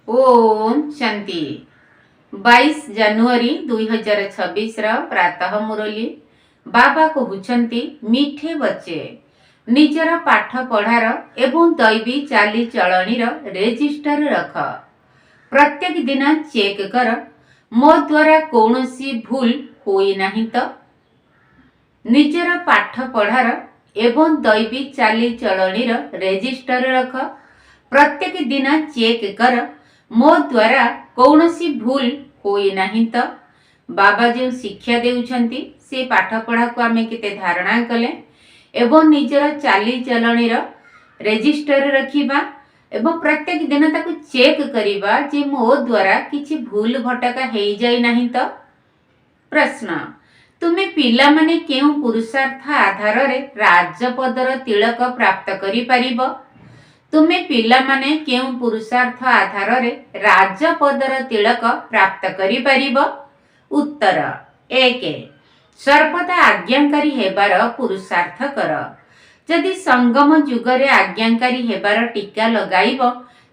ओम शांति 22 जनवरी 2026 प्रातः मुरली बाबा कहउछंती मीठे बच्चे निजर पाठ पढ़ार एवं दैवी चाली चलनीर रेजिस्टर रख। प्रत्येक दिन चेक कर मो द्वारा कौनसी भूल होई नहीं तो। निजर पाठ पढ़ार एवं दैवी चाली चलनीर रेजिस्टर रख। प्रत्येक दिन चेक कर मो द्वारा कौनसी भूल होई नहीं तो। बाबा जो शिक्षा देउछंती से पाठ पढ़ा को आमे केते धारणा कले एवं निजर चाली चलनीर रेजिस्टर रखिबा एवं प्रत्येक दिन ताकू चेक करिबा जे मो द्वारा किछि भूल भटका हेई जाई नहीं तो। प्रश्न तुमे पिला माने केउ पुरुषार्थ आधार रे राजपदर तिलक प्राप्त करि परिबो। तुमे पिला माने केउ पुरुषार्थ आधार रे राजपदर तिलक प्राप्त करि परिबो। उत्तर 1 सर्वदा आज्ञाकारी हेबार पुरुषार्थ कर। जदि संगम जुगरे आज्ञाकारी हेबार टीका लगाइबो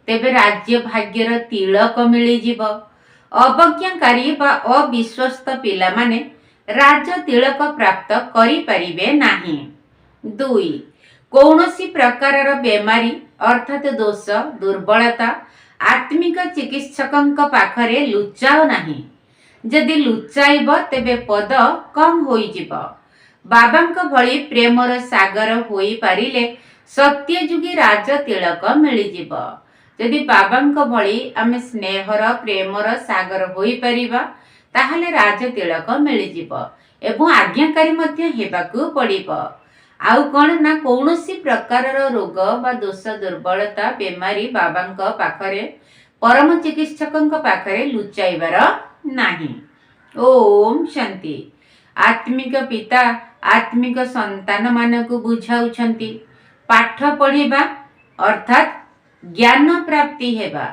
तेबे राज्य भाग्यर तिलक मिली जीवो। अवज्ञाकारी बा अविश्वस्त पिला माने राज तिलक प्राप्त करि परिबे नाही। 2 कौनसी प्रकारर बेमारी अर्थात दोष दुर्बलता आत्मिक चिकित्सकंक पाखरे लुचाओ नाही। जदि लुचाइब तेबे पद कम होई जीव। बाबांक भली प्रेमर सागर होई पारिले सत्यजुगी राज तिलक मिली जीव। जदि बाबांक भली आमे स्नेहर प्रेमर सागर होई परिबा ताहले राज तिलक मिली जीव एवं आज्ञाकारी मध्य हेबाकू पड़िबो। आउ कौन ना कौनसी प्रकारर रोग बा दोष दुर्बलता बेमारी बाबांक पाखरे परम चिकित्सकंक पाखरे लुचाइबार नाही। ओम शांति। आत्मिक पिता आत्मिक संतान मानकु बुझाउछंती पाठ पढ़िबा अर्थात ज्ञान प्राप्ति हेबा।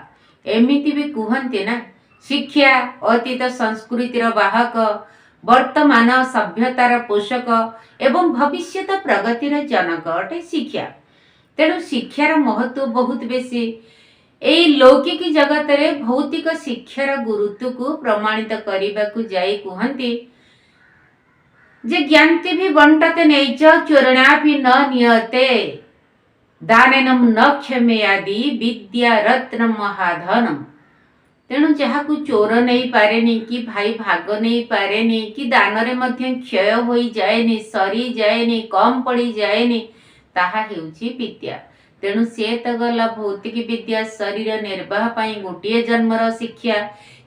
एमिति भी कुहंती ना शिक्षा अतीत संस्कृतिर वाहक वर्तमान सभ्यतार पोषक एवं भविष्यत प्रगतिर जनक अटे शिक्षा। तेणु शिक्षार महत्व बहुत बेसी। एई लौकिक जगत रे भौतिक शिक्षार गुरुत्व को प्रमाणित करिबाकु जाई कुहंती जे ज्ञानति भी बंटते नैच चोरणा भी न नियते दानेनम न क्षमेयादि विद्या रत्न महाधनम। तेणु जहाकु चोर नहीं पारेनी कि भाई भाग नहीं पारेनी कि दान रे मध्य क्षय होई जाएनी सरी जाएनी कम पड़ी जाएनी ताहा हेउची विद्या। तेणु से तो गला भौतिक विद्या शरीर निर्वाह पाई गोटे जन्मर शिक्षा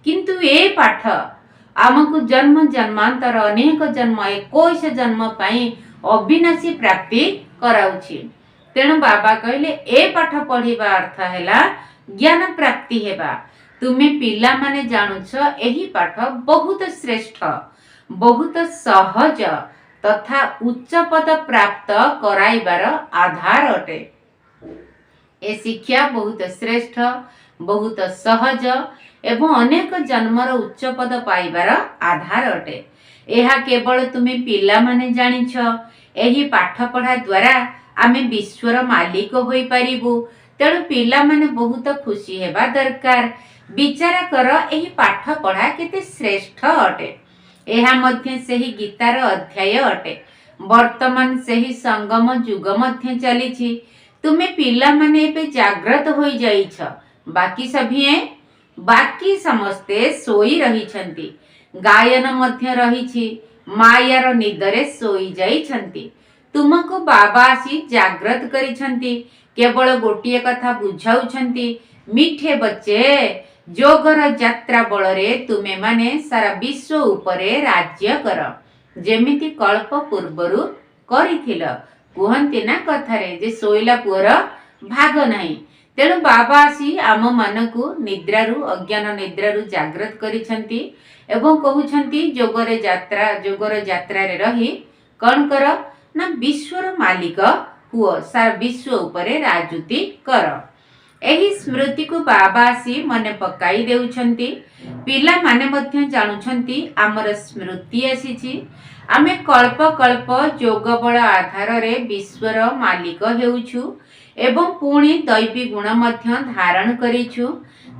किंतु ए पाठ आमको जन्म जन्मांतर अनेक जन्म 21 जन्म पाई अविनाशी प्राप्ति कराउछि। तेणु बाबा कहले ए पाठ पढ़िबा अर्थ हैला ज्ञान प्राप्ति हेबा। तुमे पिला माने जानुछ एही पाठ बहुत श्रेष्ठ बहुत सहज तथा उच्च पद प्राप्त कराइबार आधार अटे। ए शिक्षा बहुत श्रेष्ठ बहुत सहज एवं अनेक जन्मर उच्च पद पाइबार आधार अटे। एहा केवल तुमे पिला माने जानिछ। एही पाठ पढ़ा द्वारा आमे विश्वर मालिक होई परिबु। तेणु पिला माने बहुत खुशी हेबा दरकार। विचार कर एही पाठ पढ़ा केते श्रेष्ठ अटे। एहा मध्य सेही गीतार अध्याय अटे। वर्तमान सेही संगम युग मध्य चलीछि। तुमे पिला माने एबे जागृत होई जाइछ। बाकी समस्ते सोई रहिछंती। गायन मध्य रहिछि मायार निदरे सोई जाइछंती। तुमको बाबा आसी जागृत करिछंती। केवल गोटिए कथा बुझाउछंती मीठे बच्चे जोगर यात्रा बलरे तुमे माने सारा विश्व उपरे राज्य कर जेमिति कल्प पूर्वरु करिथिल। कुहंती ना कथारे जे सोइला पुअर भाग नाही। तेणु बाबा आसी आम मानकु निद्रारु अज्ञान निद्रारु जागृत करिछंती एवं कहउछंती जोगर यात्रा रे रही कौन कर ना विश्वर मालिक हुओ सारा विश्व उपरे राजुति कर। एही स्मृति को बाबा आसी मने पकाई देउछंती। पिला माने मध्य जानुछंती आमर स्मृति आसीछि। आमे कल्प कल्प जोग बल आधार रे विश्वर मालिक हेउछु एवं पुणी दैवी गुण मध्य धारण करिछु।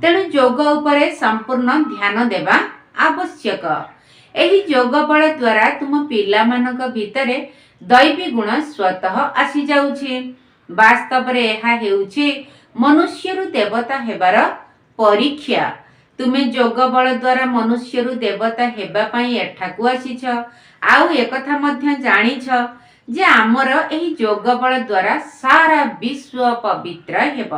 तेणु योग उपरे संपूर्ण ध्यान देवा आवश्यक। एही योग बल द्वारा तुम पिला मानक भितरे दैवी गुण स्वतः आसी जाउछि। वास्तव रे एहा हेउछि मनुष्यरु देवता हेबार परीक्षा। तुमे योग बल द्वारा मनुष्यरु देवता हेबा पई एठाकु आसीछ। आउ एकथा मध्य जानिछ जे आमर एही योग बल द्वारा सारा विश्व पवित्र हेब।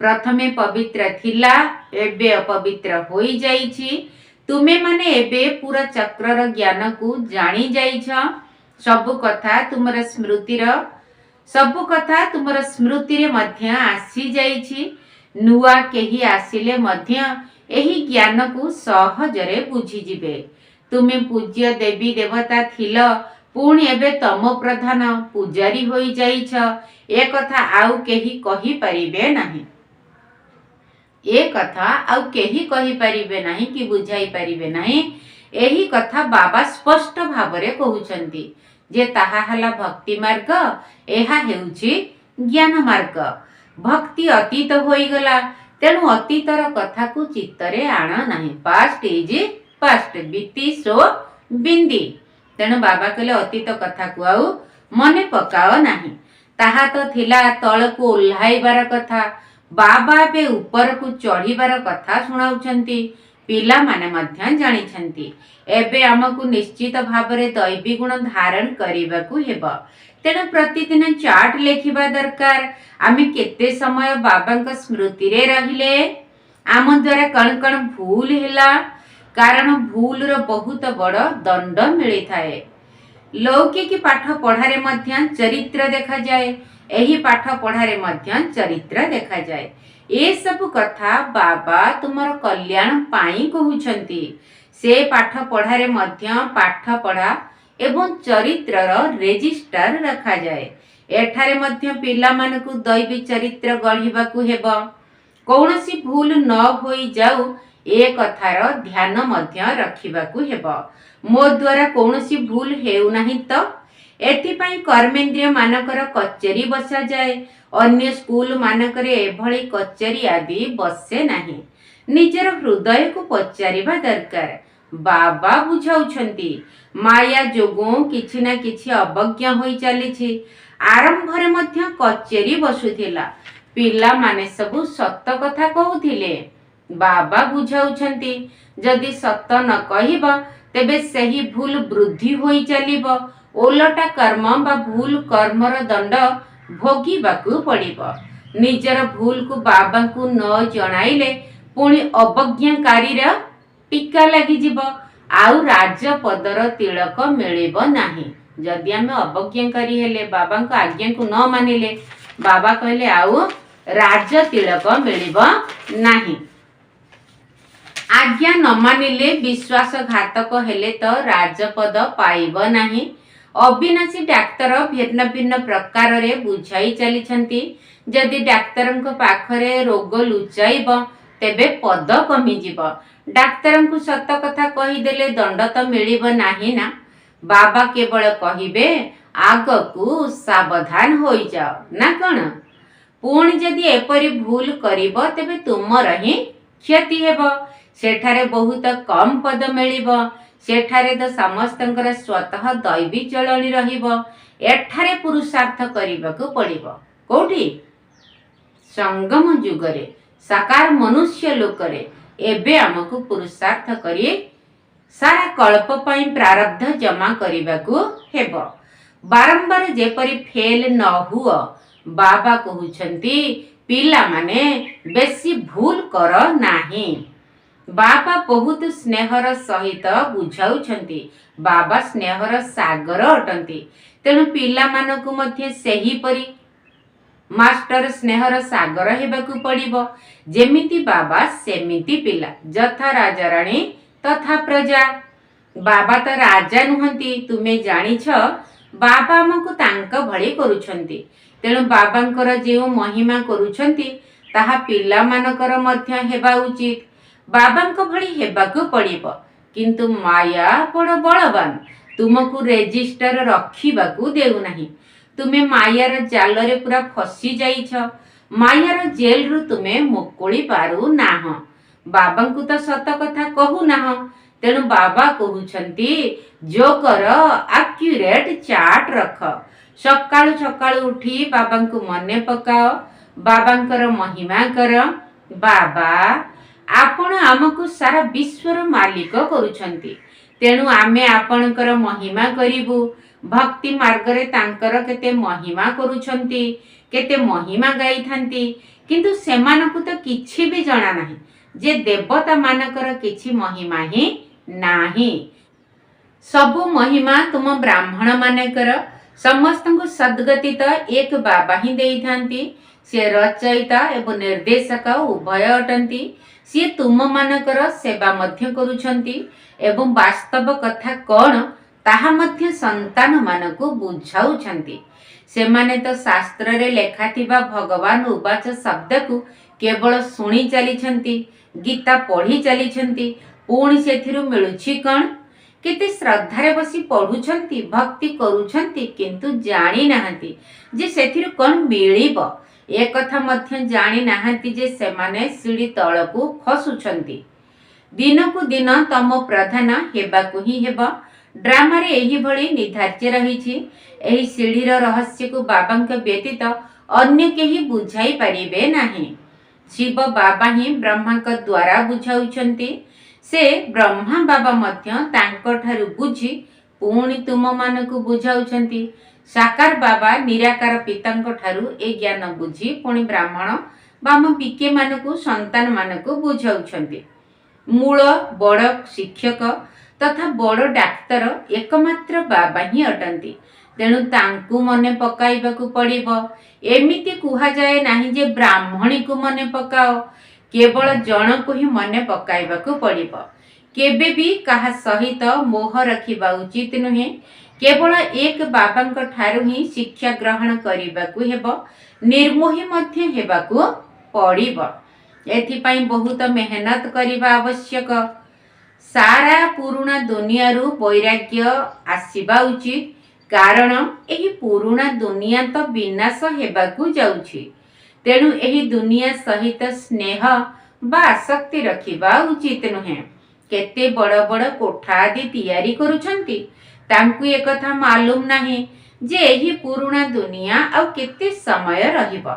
प्रथमे पवित्र थिला, एबे अपवित्र होई जाइछि। तुमे माने एबे पूरा चक्रर ज्ञान को जानी जाइछ। सबु कथा तुमर स्मृति रे मध्य आसी जाइछि। नुआ केही आसिले मध्य एही ज्ञान को सहजरे बुझी जिबे। तुमे पूज्य देवी देवता थिल, पुणी एबे तम प्रधान पूजारी होई जाइछ। ए कथा आउ केही कही परिबे नाही। ए कथा आउ केही कही परिबे नाही कि बुझाई परिबे नाही। एही कथा बाबा स्पष्ट भावरे कहउछंती जे ताहा हला भक्ति मार्ग, एहा हेउछि ज्ञान मार्ग। भक्ति अतीत होई गला, तेणु अतीतर कथा को चित्तरे आण नाही। पास्ट इज पास्ट, बीती सो बिंदी। तेणु बाबा कहले अतीत कथा को आउ मने पकाओ नाही। ताहा तो थिला तळकु ओल्हाइबार कथा। बाबा बे ऊपर को चढ़ीबार कथा सुनाउछंती। पिला माने मध्य जानिछंती एबे हमकु निश्चित भावरे दैवी गुण धारण करिबाकू हेबो। तेणु प्रतिदिन चार्ट लेखिबा दरकार। आमे केते समय बाबांक स्मृति रे रहिले, आम द्वारा कण कण भूल हेला, कारण भूल रो बहुत बड़ दंड मिली थाए। लौकिक पाठ पढ़ारे मध्य चरित्र देखा जाए, एही पाठ पढ़ारे मध्य चरित्र देखा जाए। ए सब कथा बाबा तुमर कल्याण पाई कहउछंती। से पाठ पढ़ारे मध्य पाठ पढ़ा एवं चरित्रर रेजिस्टर रखा जाए। एठारे मध्य पिला मानकु दैवी चरित्र गढ़िबाकू हेबो। कौनसी भूल न होई जाऊ ए कथार ध्यान मध्य रखिबाकू हेबो। मो द्वारा कौनसी भूल हेउ नाही तो एथिपाई कर्मेंद्रिय मानकर कचेरी बसा जाए। अन्य स्कूल मानकर एभली कचेरी आदि बसे नाही। निजर हृदय को पचारिबा दरकार। बाबा बुझाउछंती माया जोगो किछि ना किछि अवज्ञा होई चलीछि। आरंभ रे मध्य कचेरी बसुथिला, पिला माने सबु सत्य कथा कहउथिले। बाबा बुझाउछंती जदि सत्य न कहिब तेबे सही भूल वृद्धि होई चलिब। ओलटा कर्म बा भूल कर्मर दंड भोगिबाकू पड़िब। निजर भूल को बाबा को न जणाइले पुणी अवज्ञाकारी टीका लगी जीव। आउ राजपदर तिलक मिलिब नाही। जदि आमे अवज्ञाकारी हेले, बाबा को आज्ञा को न मानिले, बाबा कहले आउ राज तिलक मिलिब नाही। आज्ञा न मानिले विश्वासघातक हेले तो राजपद पाइब नाही। अविनाशी डाक्तर भिन्न भिन्न प्रकार रे बुझाई चलीछंती। जदि डाक्तरंक पाखरे रोग लुचाइब तेबे पद कमी जीव। डाक्तरंकु सत कथा कही देले दंड तो मिलिब नाही ना। बाबा केवल कहिबे आगकू सावधान होई जाओ ना कण। पुणी जदि एपरी भूल करिब तेबे तुमर ही क्षति हेबो। सेठारे बहुत कम पद मिलिब। सेठारे तो समस्तंकर स्वतः दैवी चलनी रहिब। एठारे पुरुषार्थ करिबाकू पड़िब। कोठी संगम जुगरे साकार मनुष्य लोकरे एबे हमकू पुरुषार्थ करी सारा कल्प पाई प्रारब्ध जमा करिबाकू हेबो। बारंबार जेपरी फेल न हुओ। बाबा कहउछंती पिला माने बेसी भूल कर नाही। बाबा बहुत स्नेहर सहित बुझाउछंती। बाबा स्नेहर सागर अटंती। तेणु पिला मानकु मध्य सेही परी मास्टर स्नेहर सागर हेबाकू पड़िबो। जेमिति बाबा सेमिति पिला। जथा राजा राणी तथा प्रजा। बाबा तो राजा नुहंती, तुमे जानिछ। बाबा हमकु तांक भଳି करूछंती। तेणु बाबांकर जेउ महिमा करूछंती ताहा पिला मानकर मध्य हेबा उचित। बाबांक भଳି हेबाकू पड़िबो। किंतु माया बड़ बलवान, तुमको रेजिस्टर रखिबाकू देउ नाही। तुमे मायार जाल रे पूरा फसी जाइछ। मायार जेल रु तुमे मुकुली पारु नाह। बाबा को तो सत कथा कहू नाह। तेणु बाबा कहउछंती जो कर एक्यूरेट चार्ट रख। सकाळु सकाळु उठी बाबा को मने पकाओ, बाबांकर महिमा कर। बाबा आपण आमको सारा विश्वर मालिक करूछंती, तेणु आमे आपणकर महिमा करिबु। भक्ति मार्ग रे तांकर केते महिमा करूछंती, केते महिमा गाई थांती, किंतु सेमानकु तो किछि भी जणा नाही जे देवता मानकर किछि महिमा ही नाही। सबु महिमा तुम ब्राह्मण मानकर। समस्त को सद्गति तो एक बाबा ही देई थांती। से रचयिता एवं निर्देशक उभय अटंती। सी तुम मानकर सेवा मध्य करूछंती एवं वास्तव कथा कौन ताहा मध्य संतान मानकु बुझाउछंती। सेमाने तो शास्त्र रे लेखा थिबा भगवान उवाच शब्द को केवल सुनी चलीछंती, गीता पढ़ी चलीछंती, पुणी सेथिरु मिलुछि कौन? केते श्रद्धारे बसी पढ़ुछंती, भक्ति करूछंती, किंतु जानी नाहंती जे सेथिरु कौन मिलिबो। ए कथा मध्य जानी नाहंती जे सेमाने सीढ़ी तळकु खसुछंती। दिनकु दिन तम प्रधान हेबाकु ही हेबा। ड्रामा रे एही भली निर्धार्य रहिछि। एही सीढ़ीर रहस्य को बाबांक व्यतीत अन्य केही बुझाई परिबे नाही। शिव बाबा ही ब्रह्मांक द्वारा बुझाउछंती। से ब्रह्मा बाबा मध्य तांको ठारु बुझी पुणी तुम मानकु बुझाउछंती। साकार बाबा निराकार पितांको ठारु ए ज्ञान बुझी पुणी ब्राह्मण बाम पिके मानकु संतान मानकु बुझाउछंती। मूल बड़ शिक्षक तथा बड़ डाक्तर एकमात्र बाबा ही अटंती। तेणु तांकु मने पकाइबाकु पड़िबो। एमिति कुहा जाए नाही जे ब्राह्मणी को मने पकाओ, केवल जणको ही मने पकाइबाकु पड़िबो। केबे भी कहा सहित मोह रखिबा उचित नुहे। केवल एक बाबांक ठारु ही शिक्षा ग्रहण करिबाकु हेबो। निर्मोही मध्य हेबाकु पड़िबो। एथिपाई बहुत मेहनत करिबा आवश्यक। सारा पुरुणा दुनिया रु वैराग्य आसीबा उचित, कारण एही पुरुणा दुनिया तो विनाश हेबाकु जाउछि। तेणु एही दुनिया सहित स्नेह बा आसक्ति रखिबा उचित नुहे। केते बड़ बड़ कोठा आदि तैयारी करूछंती, तांकु एकथा मालूम नाही जे एही पुरुणा दुनिया आउ केते समय रहिबो।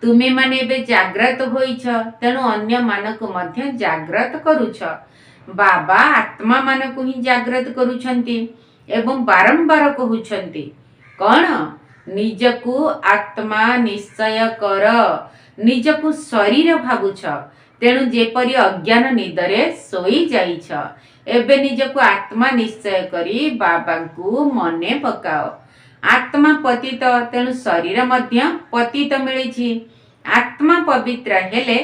तुमे माने बे जाग्रत होइछ, तेणु अन्य मानकु मध्य जाग्रत करूछ। बाबा आत्मा मानकु ही जाग्रत करूछंती एवं बारंबार कहउछंती कौन? निजकु आत्मा निश्चय कर। निजकु शरीर भाबुछ, तेणु जेपरि अज्ञान निदरे सोई जाइछ। एबे निजकु आत्मा निश्चय करी बाबांकु मने पकाओ। आत्मा पतित, तेणु शरीर मध्य पतित मिलिछि। आत्मा पवित्र हेले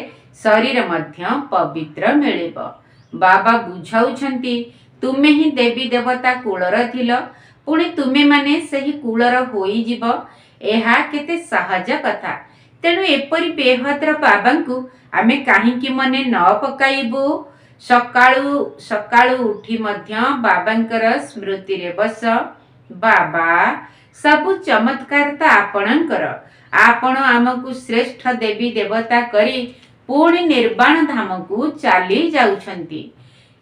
शरीर मध्य पवित्र मिलिब। बाबा बुझाउछंती तुमे ही देवी देवता कूलर थिल, पुणी तुमे माने सही कूलर होई जीव। एहा केते सहज कथा। तेणु एपरि बेहद्र बाबांकु आमे काहींकी मने न पकाइबु। सकाळु सकाळु उठी मध्य बाबांकर स्मृति रे बस। बाबा सबु चमत्कार तो आपणकर। आपण आमकु श्रेष्ठ देवी देवता करी पुणी निर्वाण धाम को चली जाउछंती।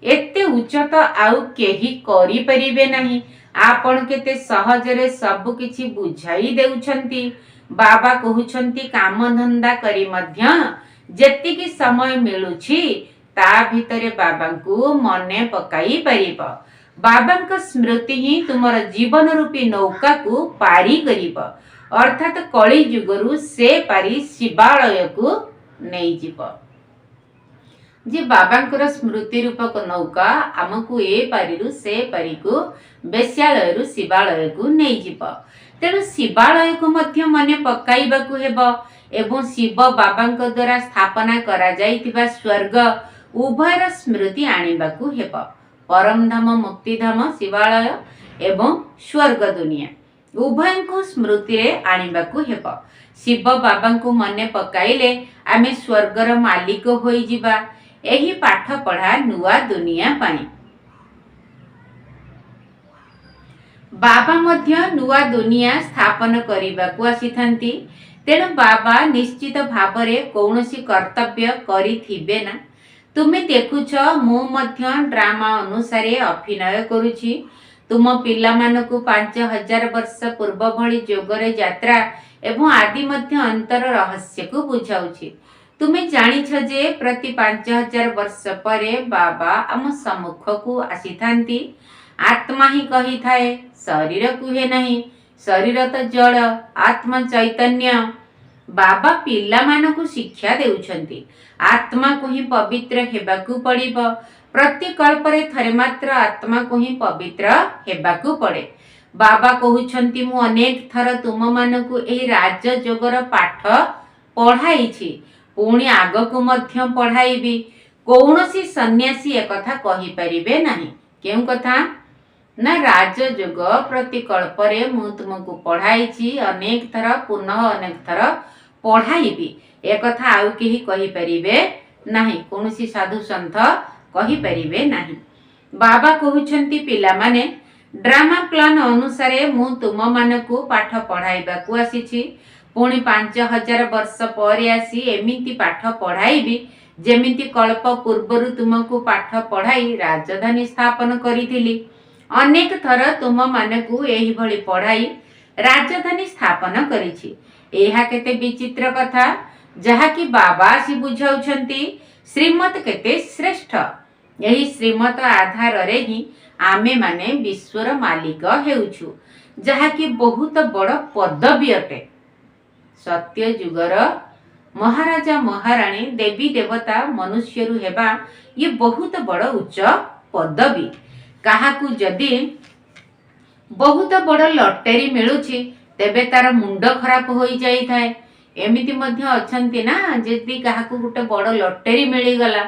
एते उच्च तो आउ केही करि परिबे नाही। आपण केते सहजरे सब किछि बुझाई देउछंती। बाबा कहउछंती काम धंदा करी मध्य जेतिकी समय मिलुछि ता भितरे बाबांकु मने पकाई परिबो। बाबांक स्मृति ही तुमर जीवन रूपी नौका को पारी करिब। अर्थात कली जुगरु से पारी शिवालय को नहीं जीव। जे बाबांकर स्मृति रूपक नौका आमको ए पारिरु से पारी को बेश्यालय शिवालय को नहीं जीव। तेणु शिवालय को मध्य मने पकाइबाकु हेबो एवं शिव बाबांक द्वारा स्थापना करा जाइतिबा स्वर्ग उभयर स्मृति आनिबाकु हेबो। परम धाम मुक्तिधाम शिवालय एवं स्वर्ग दुनिया उभय को स्मृति रे आनिबाकु हेबो। शिव बाबांकु मने पकाइले आमे स्वर्गर मालिक होई जिबा। एही पाठ पढ़ा नुआ दुनिया पाई। बाबा मध्य नुआ दुनिया स्थापन करने आसीथांती। तेणु बाबा निश्चित भाव में कौनसी कर्तव्य करिथिबे ना। तुमे देखुछ मु मध्य ड्रामा अनुसार अभिनय करुछि। तुम पिला मानकु 5000 वर्ष पूर्व भली जोगरे यात्रा एवं आदि मध्य अंतर रहस्य को बुझाउछि। तुमे जानिछ जे प्रति 5000 वर्ष परे बाबा आम सम्मुख को आसीथांती। आत्मा ही कही थाए, शरीर कुहे नहीं। शरीर तो जड़, आत्मा चैतन्य। बाबा पिला मानकु शिक्षा देउछंती। आत्मा को ही पवित्र हेबाकु पड़िबो। प्रति कल्परे थरे मात्र आत्मा को ही पवित्र हेबाकु पड़े। बाबा कहउछंती मु अनेक थर तुम मानकु एही राजयोगर पाठ पढ़ाइछि, पुणी आगकु मध्य पढ़ाइबी। कौनसी सन्यासी एकथा कहि परिबे नाही। केउ कथा ना राजयोग प्रतिकल्परे मु तुमको पढ़ाई अनेक थर, पुनः अनेक थर पढ़ाइबी। एक कथा आउ केही कहि परिबे नाही, कौनसी साधु संत कहि परिबे नाही। बाबा कहउछंती पिला माने ड्रामा प्लान अनुसार मु तुम मानकु पाठ पढ़ाइबा को आसीछि। पुणी 5000 वर्ष पर आसी एमिति पाठ पढ़ाइबी जेमिति कल्प पूर्वरु तुमको पाठ पढ़ाई राजधानी स्थापन करिथिली। अनेक थर तुम मानकु एही भली पढ़ाई राजधानी स्थापन करिछि। एहा केते विचित्र कथा, जहा कि बाबा आसी बुझाउछंती श्रीमत केते श्रेष्ठ। यही श्रीमत आधार रे ही आमे माने विश्वर मालिक हेउछु, जहा कि बहुत बड़ पदवी अटे। सत्य जुगर महाराजा महाराणी देवी देवता मनुष्यरु हेबा ये बहुत बड़ उच्च पदवी। काहाकू जदि बहुत बड़ लटरी मिलुछि तेबे तार मुंड खराब हो जाई थाए। एमिति मध्य अछंती ना, जदि काहाकू गुटे बड़ लटरी मिली गला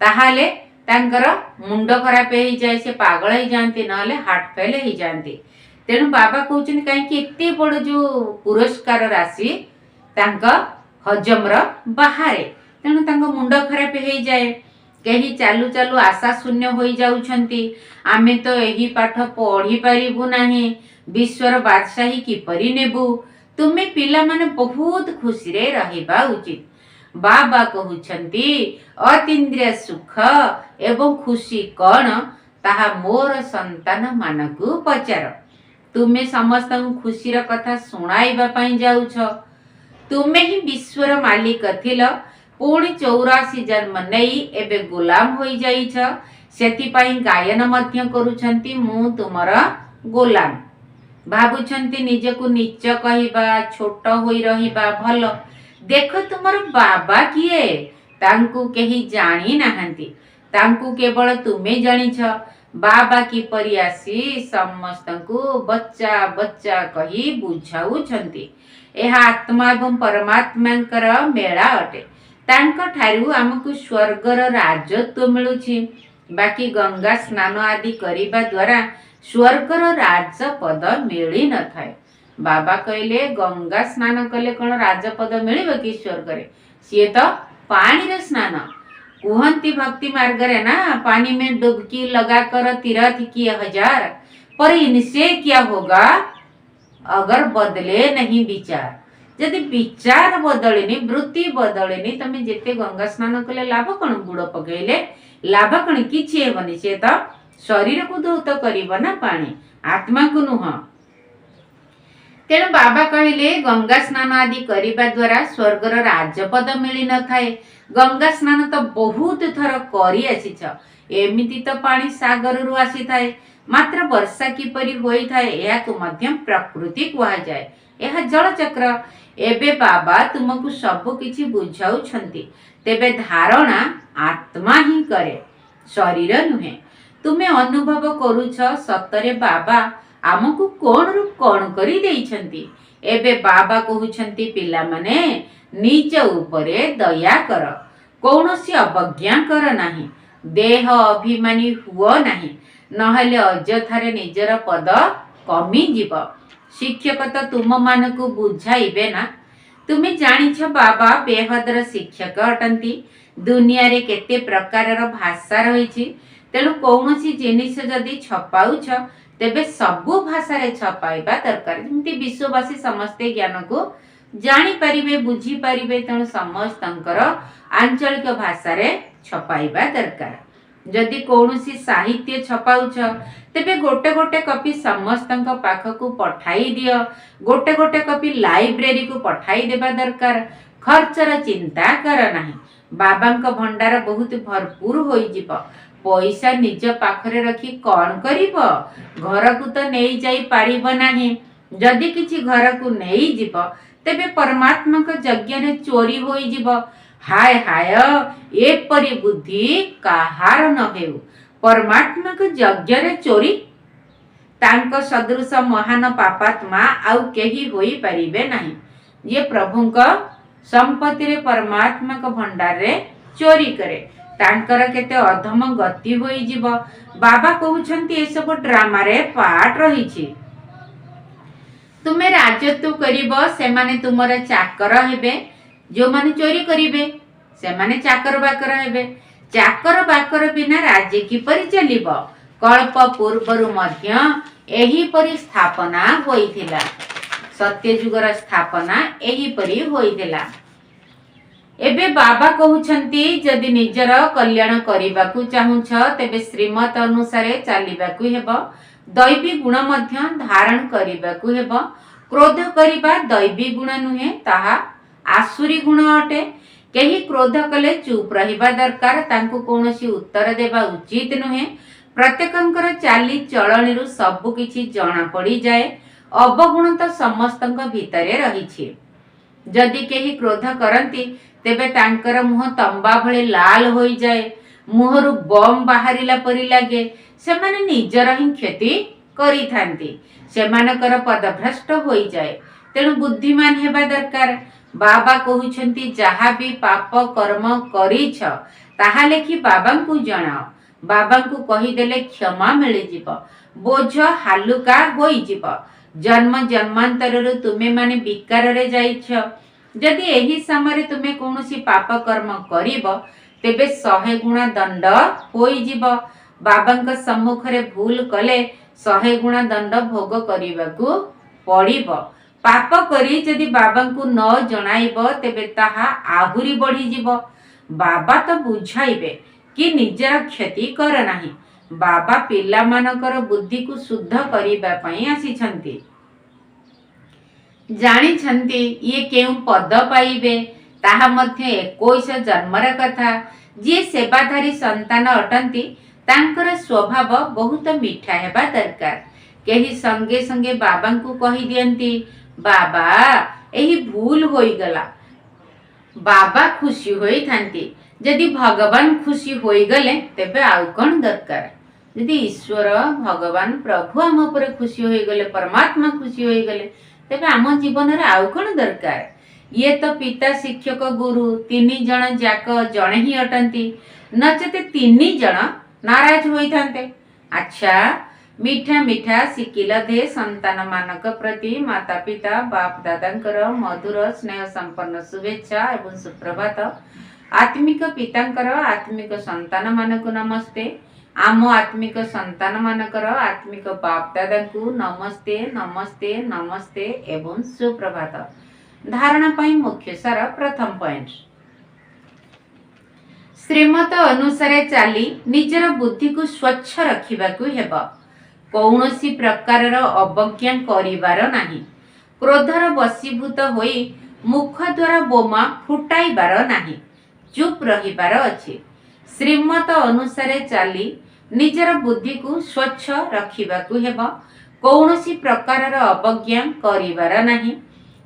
ताहाले तांकर मुंड खराब हो जाए, से पागल हो जाती, नहले हार्ट फेल हो जाती। तेणु बाबा कहउछन कहीं एते बड़ जो पुरस्कार राशि तांका हजमर बाहरे, तेणु तांका मुंड खराब हो जाए। कहीं चालू चालू आशा शून्य हो जाउछंती, आमे तो एही पाठ पढ़ी पारिबु नाही, विश्वर बादशाही किपरि नेबु। तुमे पिला माने बहुत खुशी रे रहिबा उचित। बाबा कहउछंती अतीन्द्रिय सुख एवं खुशी कौन ताहा मोर संतान मानकु पचार। तुमे समस्त खुशीर कथा सुनाइबा पई जाउछ। तुमे ही विश्वर मालिक थिल, पुणी 84 जन्म नहीं एबे गुलाम हो जाइछ। सेतिपाई गायन मध्य करूछंती मु तुमर गुलाम। भाबुछंती निजको नीच कहिबा, छोट होई रहिबा भल। देख तुमर बाबा किए, तांकु केही जानी नाहंती, तांकु केवल तुमे जानिछ। बाबा किपरि आसी समस्तंकु बच्चा बच्चा कही बुझाउछंती। एहा आत्मा एवं परमात्मांकर मेला अटे। तांको ठारू आमको स्वर्गर राजत्व मिलुछि। बाकी गंगा स्नान आदि करिबा द्वारा स्वर्गर राजपद मिली न थाए। बाबा कहले गंगा स्नान कले कौन राजपद मिलिबो कि स्वर्ग रे? सी तो पानी रे स्नान कुहंती भक्ति मार्ग रे ना, पानी में डुबकी लगा कर तीर्थ किए 1000, पर इनसे क्या होगा अगर बदले नहीं विचार। यदि विचार बदलिनी, वृत्ति बदलिनी, तमे जेते गंगा स्नान कले लाभ कौन? बुड़ पकईले लाभ कौन? किछि हेबनी। से तो शरीर को धौत करिब ना पानी, आत्मा को नुह। तेणु बाबा कहले गंगा स्नान आदि करिबा द्वारा स्वर्गर राजपद मिली न थाए। गंगा स्नान तो बहुत थर करी आसीछ। एमिति तो पानी सागर रु आसी थाए, मात्र वर्षा किपरि होई थाए एहाकु मध्यम प्रकृति कुहा जाए। यह जल चक्र। एबे बाबा तुमको सब किछि बुझाउछंती, तेबे धारणा आत्मा ही करे, शरीर नुहे। तुमे अनुभव करूछ सतरे बाबा आमको कोण रु कोण करी देइछंती। एबे बाबा कहउछंती पिला माने निज उपरे दया कर, कौनसी अवज्ञा कर नाही, देह अभिमानी हुओ नाही, नहले अजथारे निजर पद कमी जीव। शिक्षक तो तुम मानकु बुझाइबे ना। तुमे जानिछ बाबा बेहदर शिक्षक अटंती। दुनिया रे केते प्रकारर भाषा रहिछि, तेणु कौनसी जिनिस जदि छपाउछ तेबे सबु भाषा रे छपाइबा दरकार। जेमती विश्ववासी समस्ते ज्ञान को जानी पारिबे बुझी पारिबे, तेणु समस्तंकर आंचलिक भाषा रे छपाइबा दरकार। जदि कौनसी साहित्य छपाउछ तेबे गोटे गोटे कॉपी समस्तंक पाखकु पठाई दियो, गोटे गोटे कॉपी लाइब्रेरी को पठाई देबा दरकार। खर्चर चिंता कर नाही, बाबांक भंडार बहुत भरपूर होई जिवो। पैसा निज पाखरे रखी कौन करिवो, घर को तो नहीं जाई पारिबो नाही। जदि किछि घर को नहीं जिवो तेबे परमात्मा को यज्ञ रे चोरी होई जिवो। हाय हाय एपरी बुद्धि काहार न हेउ, परमात्मा को यज्ञ रे चोरी। तांको सदृश महान पापात्मा आउ केही होई परिबे नाही। ये प्रभुंक संपत्ति रे परमात्मा को भंडार रे चोरी करे, तांकर केते अधम गति होई जिवो। बाबा कहउछंती ए सब ड्रामा रे पार्ट रहिछि। तुमे राजत्व करिबो, सेमाने तुमर चाकर हेबे। जो माने चोरी करिबे सेमाने चाकर बाकर हेबे। चाकर बाकर बिना राज्य किपरि चलिबो? कल्प पूर्वरु मध्य एही परि स्थापना होइथिला। सत्य जुगर स्थापना एही परि होइथिला। एबे बाबा कहउछंती जदि निजर कल्याण करिबाकू चाहुछ तेबे श्रीमत अनुसारे चालिबाकू हेबो। दैवी गुण मध्य धारण करिबाकू हेबो। क्रोध करिबा दैवी गुण नुहे, ताहा आसुरी गुण अटे। केही क्रोध कले चुप रहिबा दरकार, तांकु कोनोसी उत्तर देबा उचित नुहे। प्रत्येकंकर चाली चलणीरु सबु किछि जणा पड़ी जाए। अवगुण तो समस्तंक भितरे रहिछि। जदि केही क्रोध करंती तेबे तांकर मुह तंबा भଳି लाल होई जाए, मुहरु बम बाहरिला परि लागे। सेमाने निजर ही क्षति करि थांती, सेमानकर पदभ्रष्ट होई जाए। तेणु बुद्धिमान हेबा दरकार। बाबा कहउछंती जहा भी पाप कर्म करिछ ताहा लेखि बाबांकु जणाओ। बाबांकु कहि देले क्षमा मिलि जिवो, बोझ हालुका होई जिवो। जन्म जन्मांतररु तुमे माने विकार रे जाइछ। जदि एही समय तुमे कोनोसी पाप कर्म करिवो तेबे 100 गुणा दंड होई जिवो। बाबांक सम्मुख रे भूल कले 100 गुणा दंड भोग करिबाकू पड़िबो। पाप करी जदि बाबांकू न जणाइबो तेबे ताहा आहुरी बढ़ी जिवो। बाबा तो बुझाइबे कि निजर क्षति कर नाही। बाबा पिला मानकर बुद्धि को शुद्ध करिबा पई आसीछंती। जानी छंती ये केउ पद पाइबे, ताहा मध्य 21 जन्मर कथा। जे सेवाधारी संतान अटंती तांकर स्वभाव बहुत मीठा हेबा दरकार। केही संगे संगे बाबांकू कहि दियंती, बाबा एही भूल होई गला। बाबा खुशी होई थांती। यदि भगवान खुशी होई गले तेबे आउ कोन दरकार। यदि ईश्वर भगवान प्रभु आम ऊपर खुशी होई गले, परमात्मा खुशी होई गले तेबे आम जीवन रे आउ कोन दरकार। ये तो पिता शिक्षक गुरु तीनी जण जाक जणे ही अटंती, नचते तीनी जण नाराज होई थांते। अच्छा मीठा मीठा सिकिल दे संतान मानक प्रति माता पिता बाप दादांकर मधुर स्नेह संपन्न शुभेच्छा एवं सुप्रभात। आत्मिक पितांकर आत्मिक संतान मानकु नमस्ते। आम आत्मिक संतान मानकर आत्मिक बाप दादांकु नमस्ते नमस्ते नमस्ते एवं सुप्रभात। धारणा पई मुख्य सार प्रथम पॉइंट, श्रीमत अनुसारे चाली निजर बुद्धि को स्वच्छ रखिबाकू हेबो। कौनसी प्रकारर अवज्ञा करिवार नाही। क्रोधर वशीभूत होई मुख द्वारा बोमा फुटाइबार नाही। चुप रहिबार अछि। श्रीमत अनुसारे चाली निजर बुद्धि को स्वच्छ रखिबाकू हेबो। कौनसी प्रकारर अवज्ञा करिवार नाही।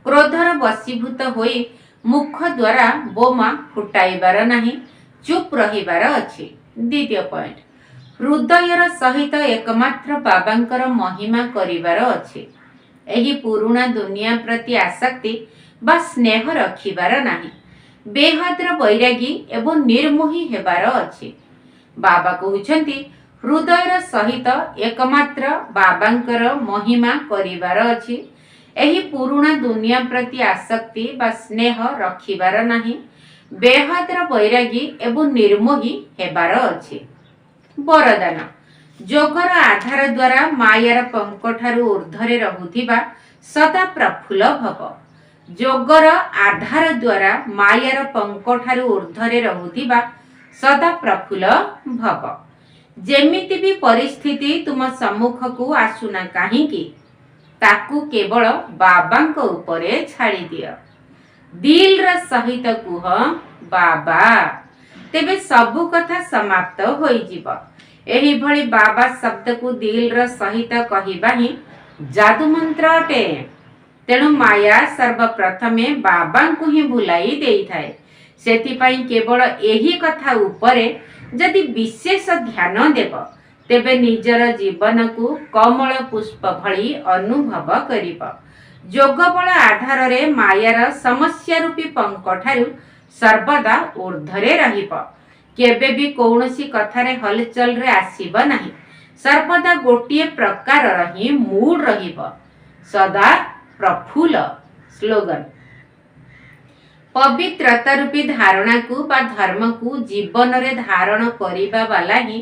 क्रोधर वशीभूत होई मुख द्वारा बोमा फुटाइबार नाही। चुप रहिबार अछि। द्वितीय पॉइंट, हृदयर सहित एकमात्र बाबांकर महिमा करिबार अछि। एही पुरुणा दुनिया प्रति आसक्ति बा स्नेह रखिबार नाही। बेहद्र वैरागी एवं निर्मोही हेबार अछि। बाबा कहउछंती हृदयर सहित एकमात्र बाबांकर महिमा करिबार अछि। एही पुरुणा दुनिया प्रति आसक्ति बा स्नेह रखिबार नाही। बेहद्र वैरागी एवं निर्मोही हेबार अछि। वरदान, ଯୋଗର ଆଧାର ଦ୍ୱାରା ମାୟାର ପଙ୍କ ଠାରୁ ଊର୍ଦ୍ଧ୍ୱରେ ରହୁଥିବା ସଦା ପ୍ରଫୁଲ୍ଲ ଭବ। ଯୋଗର ଆଧାର ଦ୍ୱାରା ମାୟାର ପଙ୍କ ଠାରୁ ଊର୍ଦ୍ଧ୍ୱରେ ରହୁଥିବା ସଦା ପ୍ରଫୁଲ୍ଲ ଭବ। ଯେମିତି ବି ପରିସ୍ଥିତି ତୁମ ସମ୍ମୁଖକୁ ଆସୁନା କାହିଁକି, ତାକୁ କେବଳ ବାବାଙ୍କ ଉପରେ ଛାଡ଼ି ଦିଅ। ଦିଲର ସହିତ କୁହ ବାବା, ତେବେ ସବୁ କଥା ସମାପ୍ତ ହୋଇଯିବ। ଏହିଭଳି ବାବା ଶବ୍ଦକୁ ଦିଲର ସହିତ କହିବା ହିଁ ଯାଦୁ ମନ୍ତ୍ର ଅଟେ। ତେଣୁ ମାୟା ସର୍ବପ୍ରଥମେ ବାବାଙ୍କୁ ହିଁ ଭୁଲାଇ ଦେଇଥାଏ। ସେଥିପାଇଁ କେବଳ ଏହି କଥା ଉପରେ ଯଦି ବିଶେଷ ଧ୍ୟାନ ଦେବ, ତେବେ ନିଜର ଜୀବନକୁ କମଳ ପୁଷ୍ପ ଭଳି ଅନୁଭବ କରିବ। ଯୋଗ ବଳ ଆଧାରରେ ମାୟାର ସମସ୍ୟା ରୂପୀ ପଙ୍କ ଠାରୁ ସର୍ବଦା ଊର୍ଦ୍ଧ୍ୱରେ ରହିବ। କେବେ ବି କୌଣସି କଥାରେ ହଲଚଲରେ ଆସିବ ନାହିଁ। ସର୍ବଦା ଗୋଟିଏ ପ୍ରକାରର ହିଁ ମୁଡ୍ ରହିବ, ସଦା ପ୍ରଫୁଲ୍ଲ। ସ୍ଲୋଗାନ: ପବିତ୍ରତା ରୂପୀ ଧାରଣାକୁ ବା ଧର୍ମକୁ ଜୀବନରେ ଧାରଣ କରିବା ବାଲା ହିଁ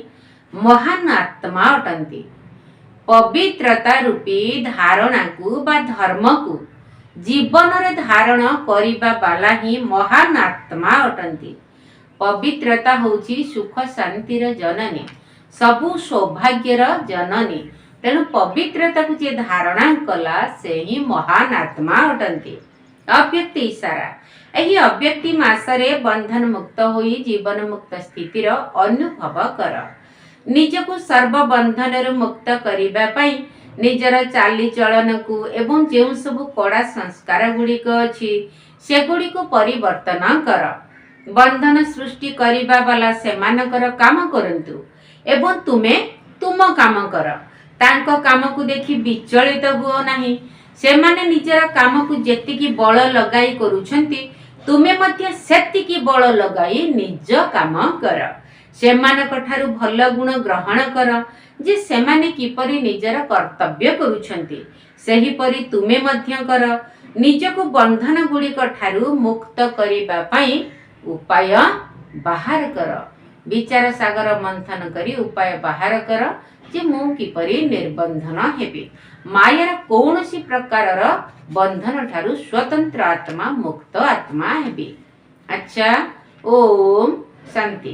ମହାନ ଆତ୍ମା ଅଟନ୍ତି। ପବିତ୍ରତା ରୂପୀ ଧାରଣାକୁ ବା ଧର୍ମକୁ ଜୀବନରେ ଧାରଣ କରିବା ବାଲା ହିଁ ମହାନ ଆତ୍ମା ଅଟନ୍ତି। ପବିତ୍ରତା ହେଉଛି ସୁଖ ଶାନ୍ତିର ଜନନୀ, ସବୁ ସୌଭାଗ୍ୟର ଜନନୀ। ତେଣୁ ପବିତ୍ରତାକୁ ଯିଏ ଧାରଣା କଲା ସେ ହିଁ ମହାନ ଆତ୍ମା ଅଟନ୍ତି। ଅବ୍ୟକ୍ତ ଇଶାରା: ଏହି ଅବ୍ୟକ୍ତି ମାସରେ ବନ୍ଧନ ମୁକ୍ତ ହୋଇ ଜୀବନ ମୁକ୍ତ ସ୍ଥିତିର ଅନୁଭବ କର। ନିଜକୁ ସର୍ବବନ୍ଧନରୁ ମୁକ୍ତ କରିବା ପାଇଁ ନିଜର ଚାଲିଚଳନକୁ ଏବଂ ଯେଉଁ ସବୁ କଡ଼ା ସଂସ୍କାର ଗୁଡ଼ିକ ଅଛି ସେଗୁଡ଼ିକୁ ପରିବର୍ତ୍ତନ କର। ବନ୍ଧନ ସୃଷ୍ଟି କରିବା ବାଲା ସେମାନଙ୍କର କାମ କରନ୍ତୁ ଏବଂ ତୁମେ ତୁମ କାମ କର। ତାଙ୍କ କାମକୁ ଦେଖି ବିଚଳିତ ହୁଅ ନାହିଁ। ସେମାନେ ନିଜର କାମକୁ ଯେତିକି ବଳ ଲଗାଇ କରୁଛନ୍ତି, ତୁମେ ମଧ୍ୟ ସେତିକି ବଳ ଲଗାଇ ନିଜ କାମ କର। ସେମାନଙ୍କ ଠାରୁ ଭଲ ଗୁଣ ଗ୍ରହଣ କର ଯେ ସେମାନେ କିପରି ନିଜର କର୍ତ୍ତବ୍ୟ କରୁଛନ୍ତି, ସେହିପରି ତୁମେ ମଧ୍ୟ କର। ନିଜକୁ ବନ୍ଧନ ଗୁଡ଼ିକ ଠାରୁ ମୁକ୍ତ କରିବା ପାଇଁ ଉପାୟ ବାହାର କର। ବିଚାର ସାଗର ମନ୍ଥନ କରି ଉପାୟ ବାହାର କର ଯେ ମୁଁ କିପରି ନିର୍ବନ୍ଧନ ହେବି, ମାୟାର କୌଣସି ପ୍ରକାରର ବନ୍ଧନ ଠାରୁ ସ୍ୱତନ୍ତ୍ର ଆତ୍ମା, ମୁକ୍ତ ଆତ୍ମା ହେବି। ଆଚ୍ଛା, ଓମ୍ ଶାନ୍ତି।